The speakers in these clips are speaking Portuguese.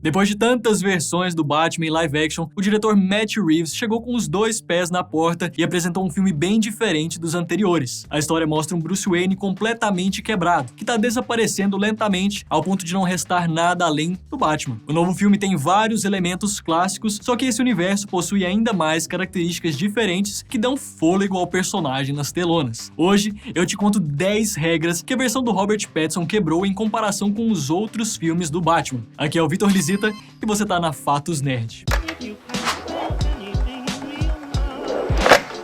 Depois de tantas versões do Batman em live action, o diretor Matt Reeves chegou com os dois pés na porta e apresentou um filme bem diferente dos anteriores. A história mostra um Bruce Wayne completamente quebrado, que está desaparecendo lentamente ao ponto de não restar nada além do Batman. O novo filme tem vários elementos clássicos, só que esse universo possui ainda mais características diferentes que dão fôlego ao personagem nas telonas. Hoje, eu te conto 10 regras que a versão do Robert Pattinson quebrou em comparação com os outros filmes do Batman. Aqui é o Vitor Lisita e você tá na Fatos Nerd.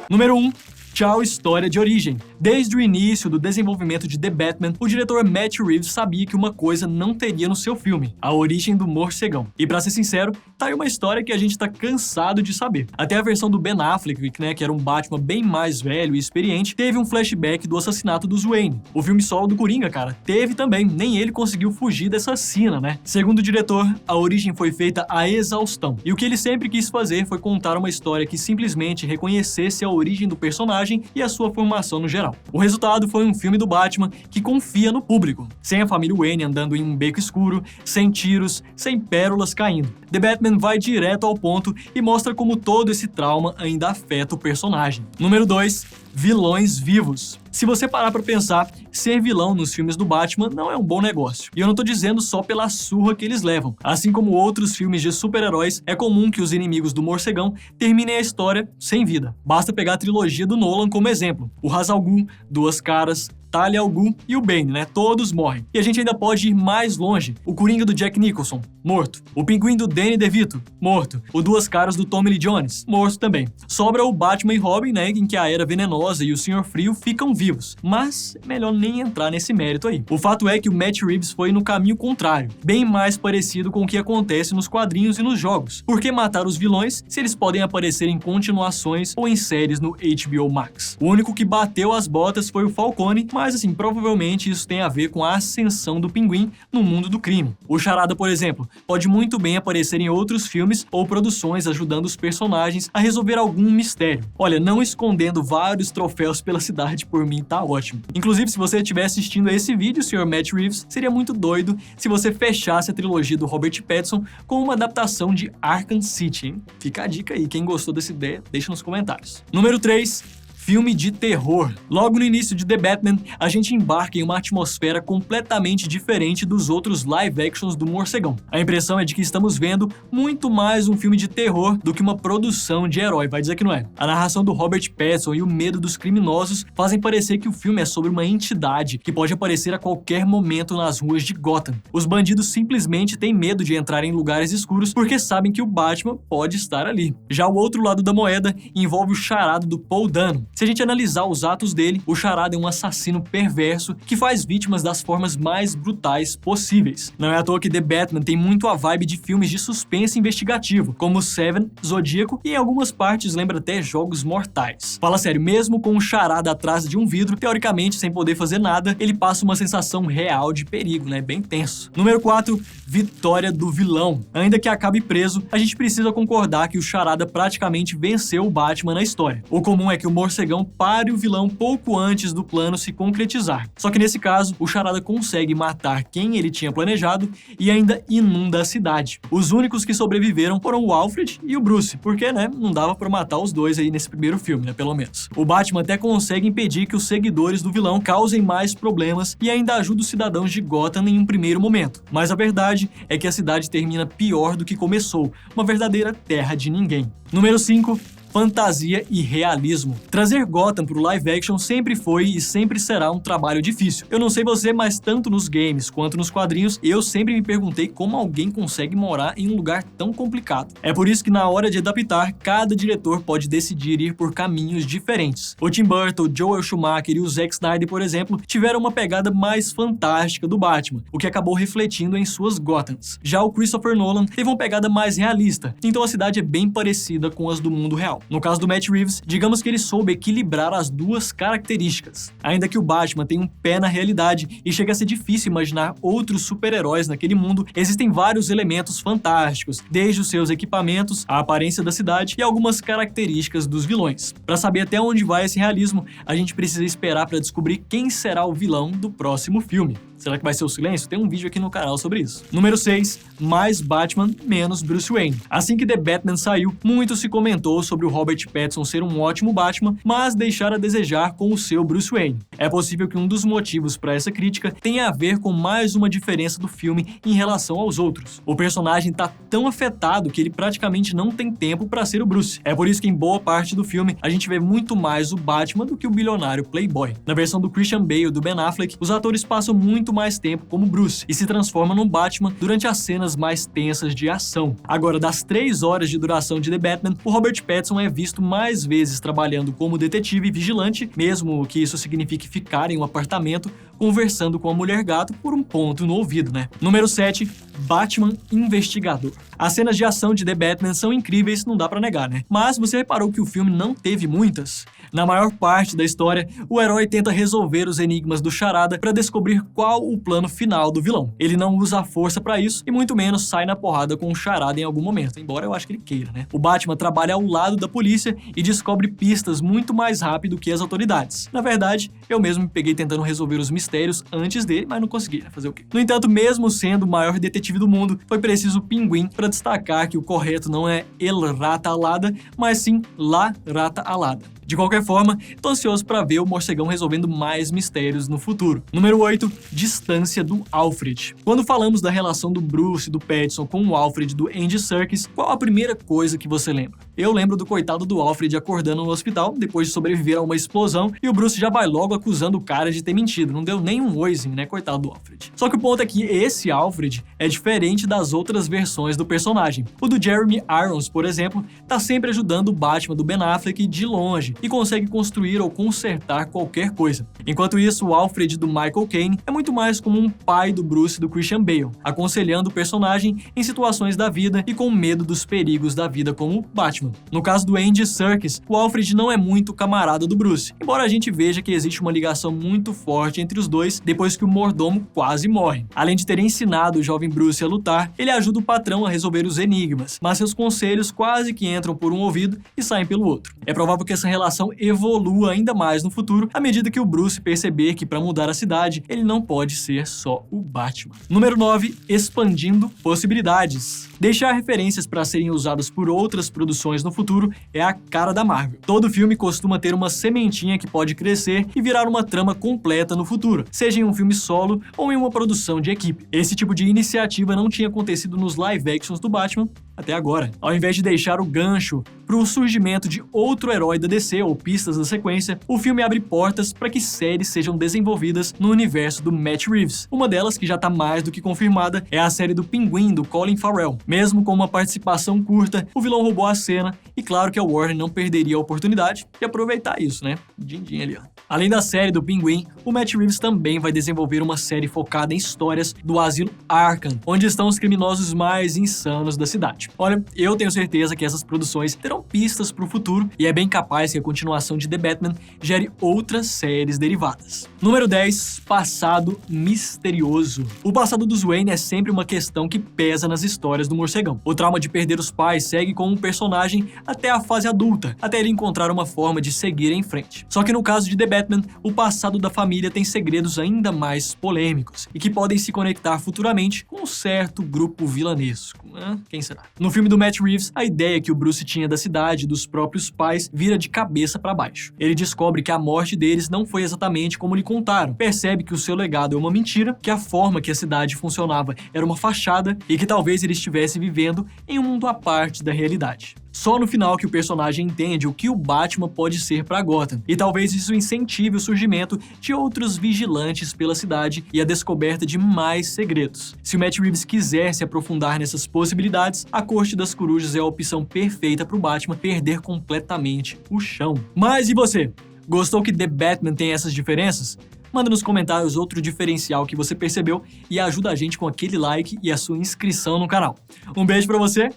Número 1. Tchau, história de origem. Desde o início do desenvolvimento de The Batman, o diretor Matt Reeves sabia que uma coisa não teria no seu filme: a origem do morcegão. E pra ser sincero, tá aí uma história que a gente tá cansado de saber. Até a versão do Ben Affleck, que era um Batman bem mais velho e experiente, teve um flashback do assassinato do Wayne. O filme solo do Coringa, cara, teve também. Nem ele conseguiu fugir dessa cena, né? Segundo o diretor, a origem foi feita à exaustão. E o que ele sempre quis fazer foi contar uma história que simplesmente reconhecesse a origem do personagem e a sua formação no geral. O resultado foi um filme do Batman que confia no público, sem a família Wayne andando em um beco escuro, sem tiros, sem pérolas caindo. The Batman vai direto ao ponto e mostra como todo esse trauma ainda afeta o personagem. Número 2. Vilões vivos. Se você parar pra pensar, ser vilão nos filmes do Batman não é um bom negócio. E eu não tô dizendo só pela surra que eles levam. Assim como outros filmes de super-heróis, é comum que os inimigos do morcegão terminem a história sem vida. Basta pegar a trilogia do Nolan como exemplo. O Ra's al Ghul, Duas Caras, Talia al Ghul e o Bane, né? Todos morrem. E a gente ainda pode ir mais longe. O Coringa do Jack Nicholson, morto. O Pinguim do Danny DeVito, morto. O Duas Caras do Tommy Lee Jones, morto também. Sobra o Batman e Robin, né? Em que a Era Venenosa e o Senhor Frio ficam vivos. Mas é melhor nem entrar nesse mérito aí. O fato é que o Matt Reeves foi no caminho contrário, bem mais parecido com o que acontece nos quadrinhos e nos jogos. Por que matar os vilões se eles podem aparecer em continuações ou em séries no HBO Max? O único que bateu as botas foi o Falcone, mas assim, provavelmente isso tem a ver com a ascensão do Pinguim no mundo do crime. O Charada, por exemplo, pode muito bem aparecer em outros filmes ou produções ajudando os personagens a resolver algum mistério. Olha, não escondendo vários troféus pela cidade, por mim tá ótimo. Inclusive, se você estiver assistindo a esse vídeo, Sr. Matt Reeves, seria muito doido se você fechasse a trilogia do Robert Pattinson com uma adaptação de Arkham City, hein? Fica a dica aí, quem gostou dessa ideia, deixa nos comentários. Número 3. Filme de terror. Logo no início de The Batman, a gente embarca em uma atmosfera completamente diferente dos outros live actions do morcegão. A impressão é de que estamos vendo muito mais um filme de terror do que uma produção de herói, vai dizer que não é. A narração do Robert Pattinson e o medo dos criminosos fazem parecer que o filme é sobre uma entidade que pode aparecer a qualquer momento nas ruas de Gotham. Os bandidos simplesmente têm medo de entrar em lugares escuros porque sabem que o Batman pode estar ali. Já o outro lado da moeda envolve o charada do Paul Dano. Se a gente analisar os atos dele, o Charada é um assassino perverso que faz vítimas das formas mais brutais possíveis. Não é à toa que The Batman tem muito a vibe de filmes de suspense investigativo, como Seven, Zodíaco e em algumas partes lembra até Jogos Mortais. Fala sério, mesmo com o Charada atrás de um vidro, teoricamente sem poder fazer nada, ele passa uma sensação real de perigo, né? Bem tenso. Número 4. Vitória do vilão. Ainda que acabe preso, a gente precisa concordar que o Charada praticamente venceu o Batman na história. O comum é que o morcegão pare o vilão pouco antes do plano se concretizar. Só que nesse caso, o Charada consegue matar quem ele tinha planejado e ainda inunda a cidade. Os únicos que sobreviveram foram o Alfred e o Bruce, porque, né, não dava pra matar os dois aí nesse primeiro filme, né, pelo menos. O Batman até consegue impedir que os seguidores do vilão causem mais problemas e ainda ajuda os cidadãos de Gotham em um primeiro momento. Mas a verdade é que a cidade termina pior do que começou, uma verdadeira terra de ninguém. Número 5. Fantasia e realismo. Trazer Gotham pro live action sempre foi e sempre será um trabalho difícil. Eu não sei você, mas tanto nos games quanto nos quadrinhos, eu sempre me perguntei como alguém consegue morar em um lugar tão complicado. É por isso que na hora de adaptar, cada diretor pode decidir ir por caminhos diferentes. O Tim Burton, o Joel Schumacher e o Zack Snyder, por exemplo, tiveram uma pegada mais fantástica do Batman, o que acabou refletindo em suas Gothams. Já o Christopher Nolan teve uma pegada mais realista, então a cidade é bem parecida com as do mundo real. No caso do Matt Reeves, digamos que ele soube equilibrar as duas características. Ainda que o Batman tenha um pé na realidade e chega a ser difícil imaginar outros super-heróis naquele mundo, existem vários elementos fantásticos, desde os seus equipamentos, a aparência da cidade e algumas características dos vilões. Para saber até onde vai esse realismo, a gente precisa esperar para descobrir quem será o vilão do próximo filme. Será que vai ser o silêncio? Tem um vídeo aqui no canal sobre isso. Número 6, mais Batman, menos Bruce Wayne. Assim que The Batman saiu, muito se comentou sobre o Robert Pattinson ser um ótimo Batman, mas deixar a desejar com o seu Bruce Wayne. É possível que um dos motivos para essa crítica tenha a ver com mais uma diferença do filme em relação aos outros. O personagem tá tão afetado que ele praticamente não tem tempo para ser o Bruce. É por isso que em boa parte do filme a gente vê muito mais o Batman do que o bilionário playboy. Na versão do Christian Bale e do Ben Affleck, os atores passam muito mais tempo como Bruce e se transformam no Batman durante as cenas mais tensas de ação. Agora, das 3 horas de duração de The Batman, o Robert Pattinson é visto mais vezes trabalhando como detetive e vigilante, mesmo que isso signifique ficar em um apartamento conversando com a mulher-gato por um ponto no ouvido, né? Número 7, Batman Investigador. As cenas de ação de The Batman são incríveis, não dá pra negar, né? Mas você reparou que o filme não teve muitas? Na maior parte da história, o herói tenta resolver os enigmas do Charada para descobrir qual o plano final do vilão. Ele não usa a força para isso e muito menos sai na porrada com o Charada em algum momento, embora eu acho que ele queira, né? O Batman trabalha ao lado da polícia e descobre pistas muito mais rápido que as autoridades. Na verdade, eu mesmo me peguei tentando resolver os mistérios antes dele, mas não consegui, né? Fazer o quê? No entanto, mesmo sendo o maior detetive do mundo, foi preciso o Pinguim para destacar que o correto não é El Rata Alada, mas sim La Rata Alada. De qualquer forma, tô ansioso para ver o morcegão resolvendo mais mistérios no futuro. Número 8, distância do Alfred. Quando falamos da relação do Bruce e do Pattinson com o Alfred do Andy Serkis, qual a primeira coisa que você lembra? Eu lembro do coitado do Alfred acordando no hospital depois de sobreviver a uma explosão e o Bruce já vai logo acusando o cara de ter mentido. Não deu nem um oizinho, né? Coitado do Alfred. Só que o ponto é que esse Alfred é diferente das outras versões do personagem. O do Jeremy Irons, por exemplo, tá sempre ajudando o Batman do Ben Affleck de longe e consegue construir ou consertar qualquer coisa. Enquanto isso, o Alfred do Michael Caine é muito mais como um pai do Bruce do Christian Bale, aconselhando o personagem em situações da vida e com medo dos perigos da vida como Batman. No caso do Andy Serkis, o Alfred não é muito camarada do Bruce, embora a gente veja que existe uma ligação muito forte entre os dois depois que o mordomo quase morre. Além de ter ensinado o jovem Bruce a lutar, ele ajuda o patrão a resolver os enigmas, mas seus conselhos quase que entram por um ouvido e saem pelo outro. É provável que essa relação evolua ainda mais no futuro à medida que o Bruce perceber que para mudar a cidade, ele não pode ser só o Batman. Número 9, expandindo possibilidades. Deixar referências para serem usadas por outras produções no futuro é a cara da Marvel. Todo filme costuma ter uma sementinha que pode crescer e virar uma trama completa no futuro, seja em um filme solo ou em uma produção de equipe. Esse tipo de iniciativa não tinha acontecido nos live actions do Batman até agora. Ao invés de deixar o gancho para o surgimento de outro herói da DC ou pistas da sequência, o filme abre portas para que séries sejam desenvolvidas no universo do Matt Reeves. Uma delas, que já está mais do que confirmada, é a série do Pinguim do Colin Farrell. Mesmo com uma participação curta, o vilão roubou a cena e claro que a Warner não perderia a oportunidade de aproveitar isso, né? Din-din ali, ó. Além da série do Pinguim, o Matt Reeves também vai desenvolver uma série focada em histórias do asilo Arkham, onde estão os criminosos mais insanos da cidade. Olha, eu tenho certeza que essas produções terão pistas para o futuro e é bem capaz que a continuação de The Batman gere outras séries derivadas. Número 10, passado misterioso. O passado dos Wayne é sempre uma questão que pesa nas histórias do morcegão. O trauma de perder os pais segue com um personagem até a fase adulta, até ele encontrar uma forma de seguir em frente. Só que no caso de The Batman, o passado da família tem segredos ainda mais polêmicos e que podem se conectar futuramente com um certo grupo vilanesco. Quem será? No filme do Matt Reeves, a ideia que o Bruce tinha da cidade e dos próprios pais vira de cabeça para baixo. Ele descobre que a morte deles não foi exatamente como lhe contaram. Percebe que o seu legado é uma mentira, que a forma que a cidade funcionava era uma fachada e que talvez ele estivesse vivendo em um mundo à parte da realidade. Só no final que o personagem entende o que o Batman pode ser para Gotham, e talvez isso incentive o surgimento de outros vigilantes pela cidade e a descoberta de mais segredos. Se o Matt Reeves quiser se aprofundar nessas possibilidades, a Corte das Corujas é a opção perfeita para o Batman perder completamente o chão. Mas e você? Gostou que The Batman tem essas diferenças? Manda nos comentários outro diferencial que você percebeu e ajuda a gente com aquele like e a sua inscrição no canal. Um beijo pra você,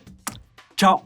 tchau!